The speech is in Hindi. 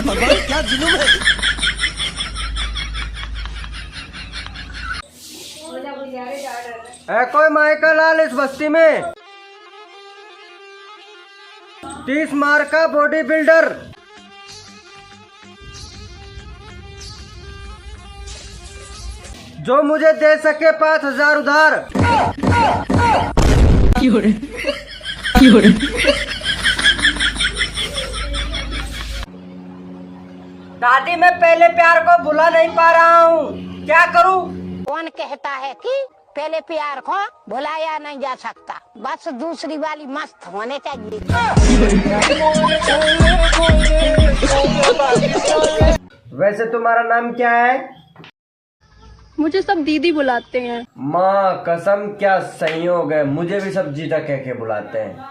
भगवान क्या जुलूम है। है कोई माइका लाल इस बस्ती में? 30 मार का बॉडी बिल्डर। जो मुझे दे सके 5000 उधार। दादी मैं पहले प्यार को भुला नहीं पा रहा हूँ, क्या करूँ? कौन कहता है कि पहले प्यार को भुलाया नहीं जा सकता, बस दूसरी वाली मस्त होने चाहिए। वैसे तुम्हारा नाम क्या है? मुझे सब दीदी बुलाते हैं। माँ कसम क्या संयोग है, मुझे भी सब जीजा कह के बुलाते हैं।